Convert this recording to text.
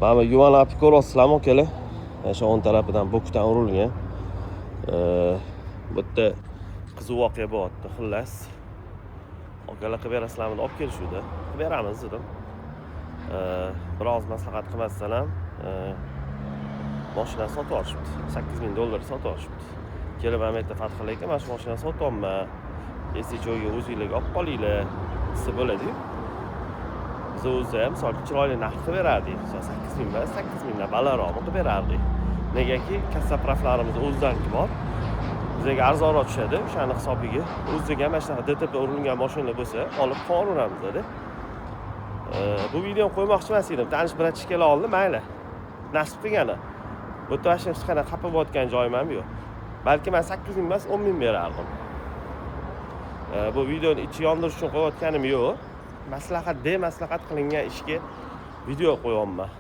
Mana yuvan apik ko'ryapsizlarmi akalar? Shu o'ng tarafidan bokdan urilgan. Bu yerda qiziq voqea bo'lyapti. Xullas, akalar qilib berasizlarmi deb olib kelishuvdi. Qilib beramiz dedim. Biroz maslahat qilmasdan ham mashinani sotib olishibdi. $8,000 sotib olishibdi. Kelib ham aytdi Fathxo'ja aka, mana shu mashinani sotyapman. Joyga o'zingizlarga olib qolinglar. Desa bo'ladi-yu. Biz o'zi ham misol chiroyli narx qilib berardik. 8,000 emas, 8,000 dan balandroqni qilib berardik. Negaki, kassa proflarimiz o'zidaniki bor. Bizga arzonroq tushadi, o'shani hisobiga. O'ziga mana shunaqa DTP urilgan mashina bo'lsa, olib qo'yaveramiz dedi. Bu videoni qo'ymoqchi emas edim. Tanish bratish kela oldi, mayli. Nasib qilgani. Bu toshni hech qanday qapib o'tgan joyim ham yo'q. Balki men 8,000 emas, 10,000 berardim. Bu videoni ichi yondirish uchun qo'yayotganim yo'q. Maslahat qilingan ishga video qo'yapman.